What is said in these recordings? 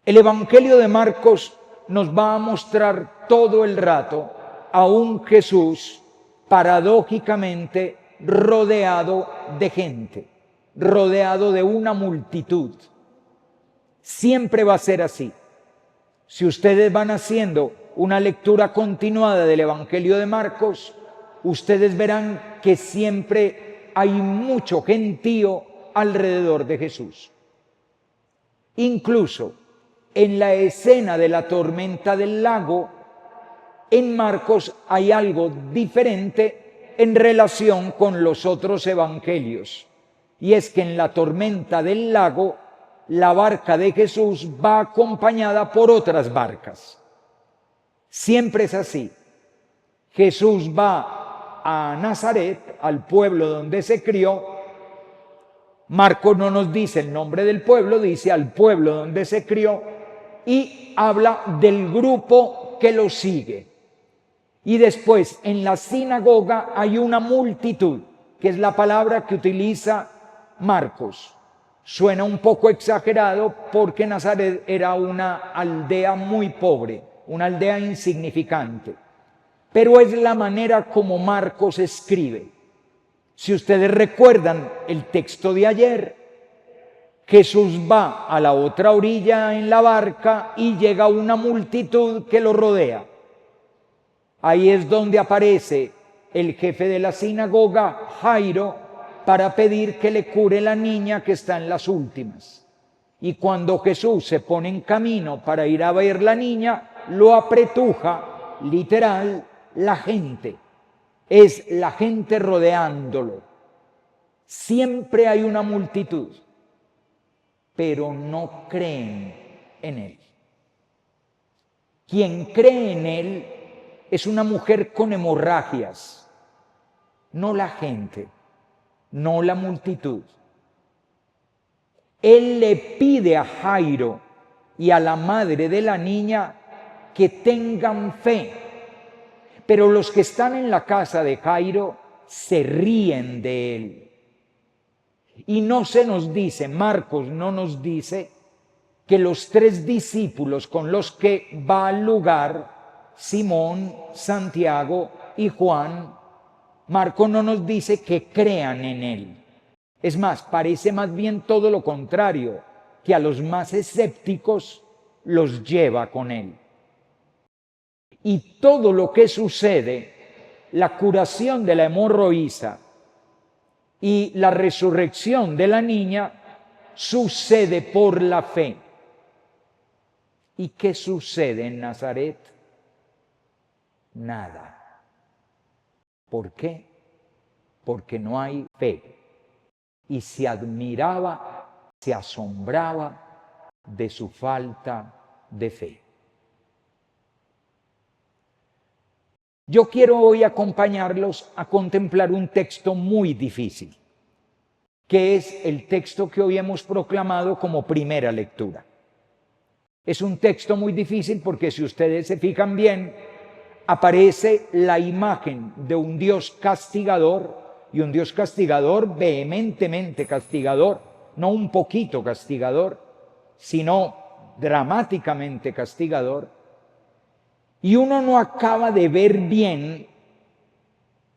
El Evangelio de Marcos nos va a mostrar todo el rato a un Jesús paradójicamente rodeado de gente, rodeado de una multitud. Siempre va a ser así. Si ustedes van haciendo una lectura continuada del Evangelio de Marcos, ustedes verán que siempre hay mucho gentío alrededor de Jesús. Incluso en la escena de la tormenta del lago, en Marcos hay algo diferente en relación con los otros evangelios. Y es que en la tormenta del lago, la barca de Jesús va acompañada por otras barcas. Siempre es así. Jesús va a Nazaret, al pueblo donde se crió. Marcos no nos dice el nombre del pueblo, dice al pueblo donde se crió, y habla del grupo que lo sigue. Y después en la sinagoga hay una multitud, que es la palabra que utiliza Marcos. Suena un poco exagerado porque Nazaret era una aldea muy pobre, una aldea insignificante. Pero es la manera como Marcos escribe. Si ustedes recuerdan el texto de ayer, Jesús va a la otra orilla en la barca y llega una multitud que lo rodea. Ahí es donde aparece el jefe de la sinagoga, Jairo, para pedir que le cure la niña que está en las últimas. Y cuando Jesús se pone en camino para ir a ver la niña, lo apretuja, literal, la gente. Es la gente rodeándolo. Siempre hay una multitud, pero no creen en él. Quien cree en él es una mujer con hemorragias, no la gente, no la multitud. Él le pide a Jairo y a la madre de la niña que tengan fe, pero los que están en la casa de Jairo se ríen de él. Y no se nos dice, Marcos no nos dice, que los 3 discípulos con los que va al lugar, Simón, Santiago y Juan, Marcos no nos dice que crean en él. Es más, parece más bien todo lo contrario, que a los más escépticos los lleva con él. Y todo lo que sucede, la curación de la hemorroísa y la resurrección de la niña, sucede por la fe. ¿Y qué sucede en Nazaret? Nada. ¿Por qué? Porque no hay fe. Y se admiraba, se asombraba de su falta de fe. Yo quiero hoy acompañarlos a contemplar un texto muy difícil, que es el texto que hoy hemos proclamado como primera lectura. Es un texto muy difícil porque si ustedes se fijan bien, aparece la imagen de un Dios castigador, y un Dios castigador, vehementemente castigador, no un poquito castigador, sino dramáticamente castigador. Y uno no acaba de ver bien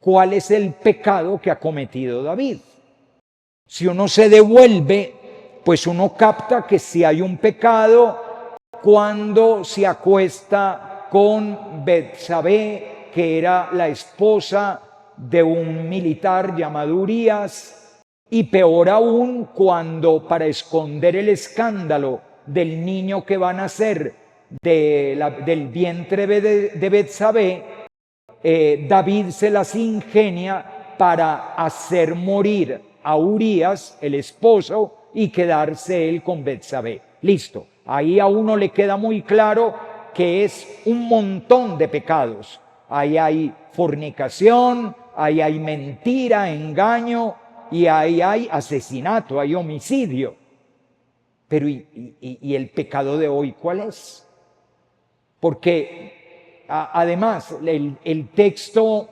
cuál es el pecado que ha cometido David. Si uno se devuelve, pues uno capta que si hay un pecado cuando se acuesta con Betsabé, que era la esposa de un militar llamado Urías, y peor aún cuando, para esconder el escándalo del niño que va a nacer del vientre de Betsabé, David se las ingenia para hacer morir a Urías, el esposo, y quedarse él con Betsabé. Listo, ahí a uno le queda muy claro que es un montón de pecados. Ahí hay fornicación, ahí hay mentira, engaño, y ahí hay asesinato, hay homicidio. Pero ¿y el pecado de hoy cuál es? Porque además el texto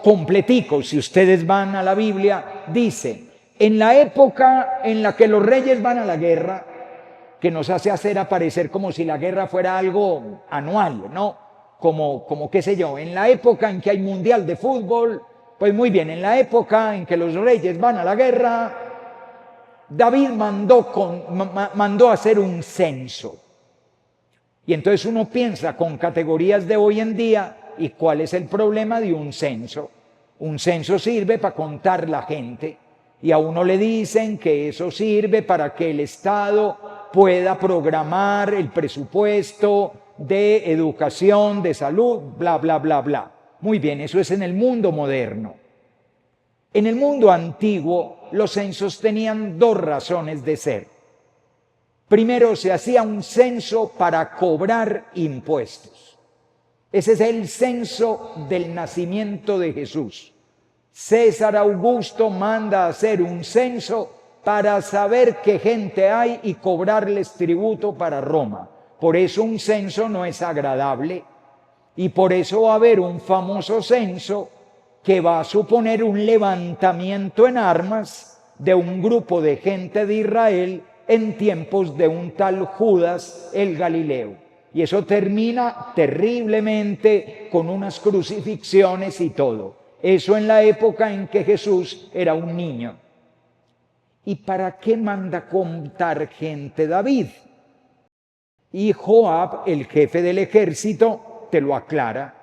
completico, si ustedes van a la Biblia, dice: en la época en la que los reyes van a la guerra, que nos hace hacer aparecer como si la guerra fuera algo anual, ¿no? Como qué sé yo, en la época en que hay mundial de fútbol, pues muy bien, en la época en que los reyes van a la guerra, David mandó hacer un censo. Y entonces uno piensa con categorías de hoy en día, ¿y cuál es el problema de un censo? Un censo sirve para contar la gente, y a uno le dicen que eso sirve para que el Estado pueda programar el presupuesto de educación, de salud, bla, bla, bla, bla. Muy bien, eso es en el mundo moderno. En el mundo antiguo, los censos tenían dos razones de ser. Primero, se hacía un censo para cobrar impuestos. Ese es el censo del nacimiento de Jesús. César Augusto manda a hacer un censo para saber qué gente hay y cobrarles tributo para Roma. Por eso un censo no es agradable y por eso va a haber un famoso censo que va a suponer un levantamiento en armas de un grupo de gente de Israel en tiempos de un tal Judas el Galileo. Y eso termina terriblemente con unas crucifixiones y todo. Eso en la época en que Jesús era un niño. ¿Y para qué manda contar gente David? Y Joab, el jefe del ejército, te lo aclara.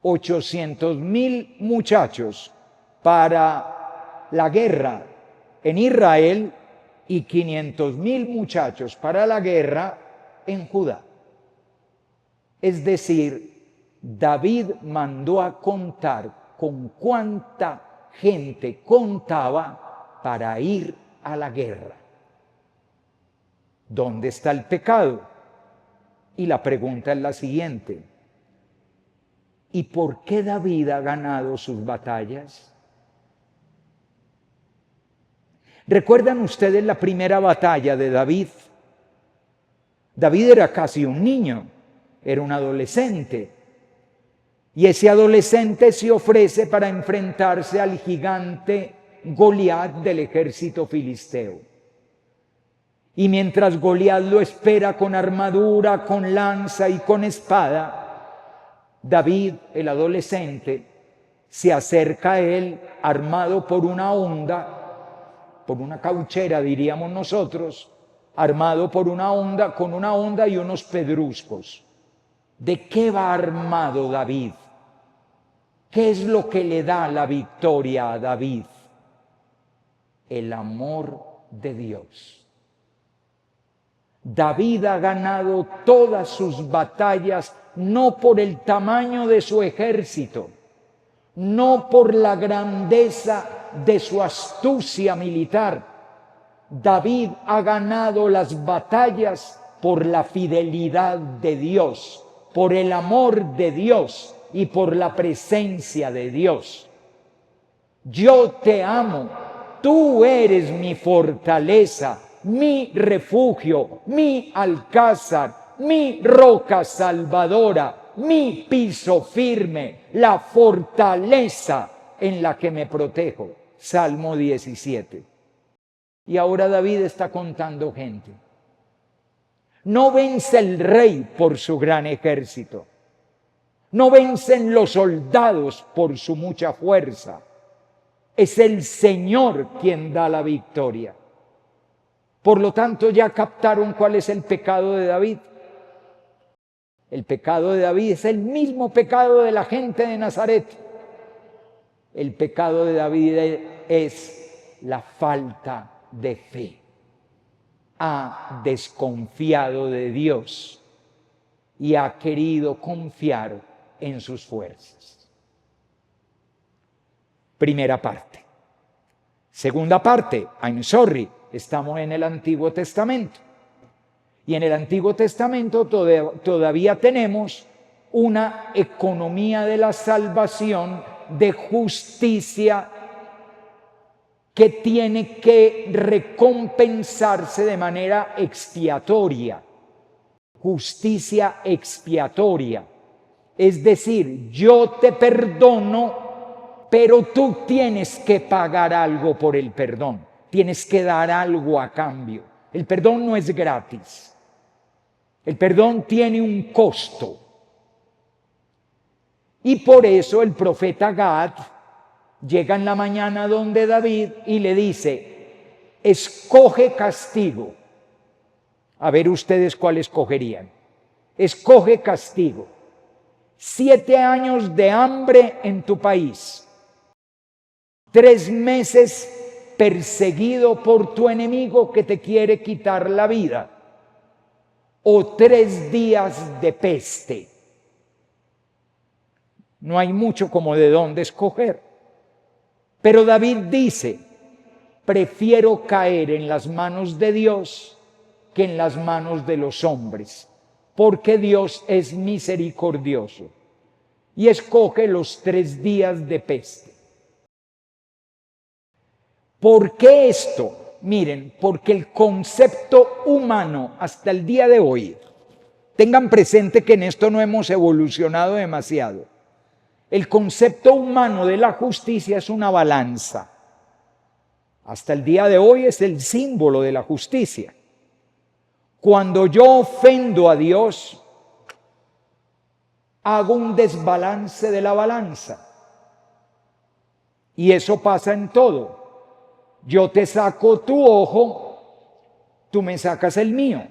800,000 muchachos para la guerra en Israel y 500,000 muchachos para la guerra en Judá. Es decir, David mandó a contar con cuánta gente contaba para ir a la guerra. ¿Dónde está el pecado? Y la pregunta es la siguiente: ¿y por qué David ha ganado sus batallas? ¿Recuerdan ustedes la primera batalla de David? David era casi un niño, era un adolescente. Y ese adolescente se ofrece para enfrentarse al gigante Goliat del ejército filisteo. Y mientras Goliat lo espera con armadura, con lanza y con espada, David, el adolescente, se acerca a él armado por una honda, por una cauchera diríamos nosotros, armado por una honda, con una honda y unos pedruscos. ¿De qué va armado David? ¿Qué es lo que le da la victoria a David? El amor de Dios. David ha ganado todas sus batallas no por el tamaño de su ejército, no por la grandeza de su astucia militar. David ha ganado las batallas por la fidelidad de Dios, por el amor de Dios y por la presencia de Dios. Yo te amo, tú eres mi fortaleza, mi refugio, mi alcázar, mi roca salvadora, mi piso firme, la fortaleza en la que me protejo. Salmo 17. Y ahora David está contando gente. No vence el rey por su gran ejército. No vencen los soldados por su mucha fuerza. Es el Señor quien da la victoria. Por lo tanto, ya captaron cuál es el pecado de David. El pecado de David es el mismo pecado de la gente de Nazaret. El pecado de David es la falta de fe. Ha desconfiado de Dios y ha querido confiar en sus fuerzas. Primera parte. Segunda parte, I'm sorry, estamos en el Antiguo Testamento. Y en el Antiguo Testamento todavía tenemos una economía de la salvación, de justicia, que tiene que recompensarse de manera expiatoria. Justicia expiatoria. Es decir, yo te perdono, pero tú tienes que pagar algo por el perdón. Tienes que dar algo a cambio. El perdón no es gratis. El perdón tiene un costo. Y por eso el profeta Gad llega en la mañana donde David y le dice, escoge castigo. A ver ustedes cuál escogerían. Escoge castigo. 7 años de hambre en tu país. 3 meses perseguido por tu enemigo que te quiere quitar la vida. O 3 días de peste. No hay mucho como de dónde escoger. Pero David dice, prefiero caer en las manos de Dios que en las manos de los hombres, porque Dios es misericordioso. Y escoge los 3 días de peste. ¿Por qué esto? Miren, porque el concepto humano hasta el día de hoy, tengan presente que en esto no hemos evolucionado demasiado. El concepto humano de la justicia es una balanza. Hasta el día de hoy es el símbolo de la justicia. Cuando yo ofendo a Dios, hago un desbalance de la balanza. Y eso pasa en todo. Yo te saco tu ojo, tú me sacas el mío.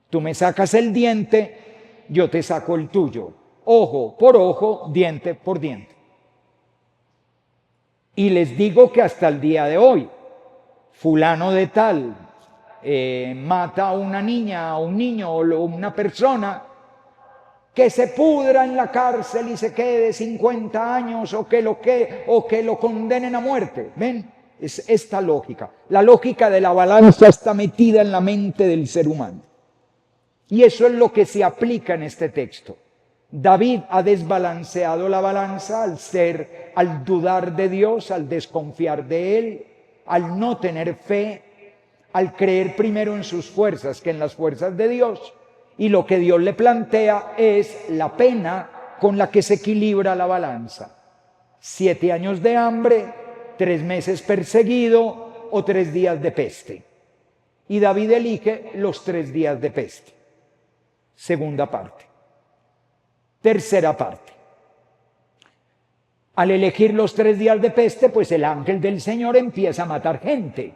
Tú me sacas el diente, yo te saco el tuyo. Ojo por ojo, diente por diente. Y les digo que hasta el día de hoy, fulano de tal mata a una niña, a un niño o una persona, que se pudra en la cárcel y se quede 50 años o que lo condenen a muerte. ¿Ven? Es esta lógica. La lógica de la balanza está metida en la mente del ser humano. Y eso es lo que se aplica en este texto. David ha desbalanceado la balanza al dudar de Dios, al desconfiar de Él, al no tener fe, al creer primero en sus fuerzas que en las fuerzas de Dios. Y lo que Dios le plantea es la pena con la que se equilibra la balanza. 7 años de hambre, 3 meses perseguido o 3 días de peste. Y David elige los 3 días de peste. Segunda parte. Tercera parte. Al elegir los 3 días de peste, pues el ángel del Señor empieza a matar gente.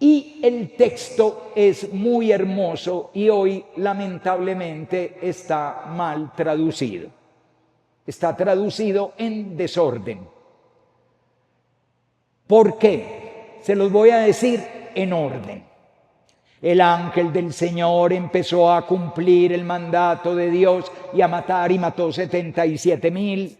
Y el texto es muy hermoso y hoy lamentablemente está mal traducido. Está traducido en desorden. ¿Por qué? Se los voy a decir en orden. El ángel del Señor empezó a cumplir el mandato de Dios y a matar y mató 77,000.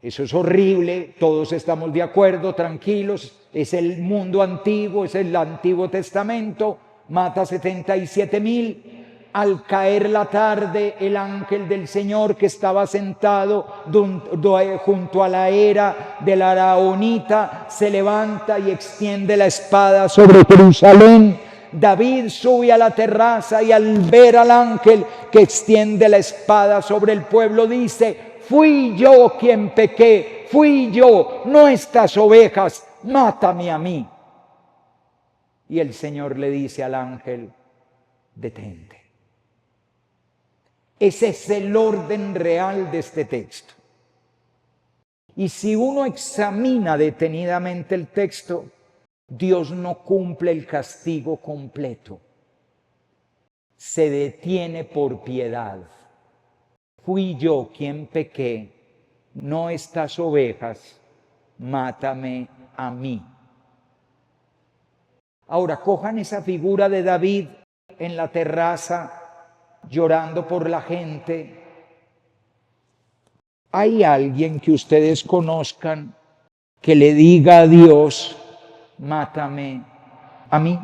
Eso es horrible, todos estamos de acuerdo, tranquilos. Es el mundo antiguo, es el Antiguo Testamento, mata 77,000. Al caer la tarde, el ángel del Señor que estaba sentado junto a la era de la Araonita se levanta y extiende la espada sobre Jerusalén. David sube a la terraza y al ver al ángel que extiende la espada sobre el pueblo dice: fui yo quien pequé, fui yo, no estas ovejas, mátame a mí. Y el Señor le dice al ángel: detente. Ese es el orden real de este texto. Y si uno examina detenidamente el texto, Dios no cumple el castigo completo. Se detiene por piedad. Fui yo quien pequé, no estas ovejas, mátame a mí. Ahora cojan esa figura de David en la terraza, llorando por la gente. ¿Hay alguien que ustedes conozcan que le diga a Dios: mátame a mí?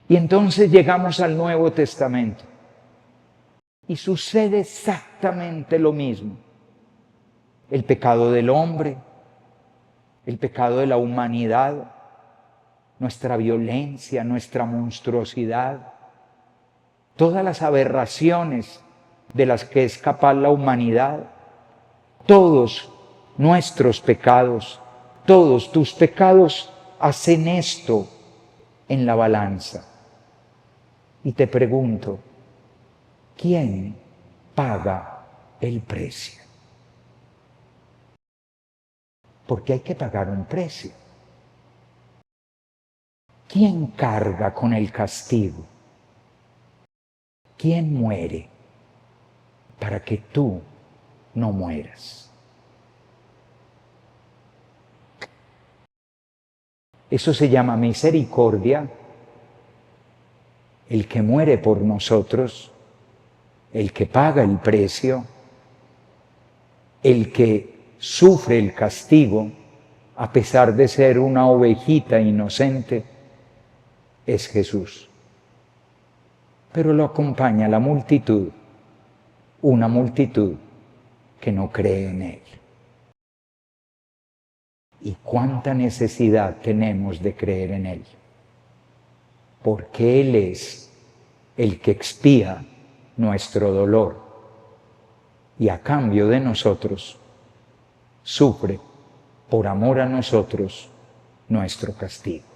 Y entonces llegamos al Nuevo Testamento y sucede exactamente lo mismo. El pecado del hombre, el pecado de la humanidad, nuestra violencia, nuestra monstruosidad, todas las aberraciones de las que es capaz la humanidad, todos nuestros pecados, todos tus pecados hacen esto en la balanza. Y te pregunto, ¿quién paga el precio? Porque hay que pagar un precio. ¿Quién carga con el castigo? ¿Quién muere para que tú no mueras? Eso se llama misericordia, el que muere por nosotros, el que paga el precio, el que sufre el castigo, a pesar de ser una ovejita inocente, es Jesús. Pero lo acompaña la multitud, una multitud que no cree en Él. ¿Y cuánta necesidad tenemos de creer en Él? Porque Él es el que expía nuestro dolor y a cambio de nosotros sufre por amor a nosotros nuestro castigo.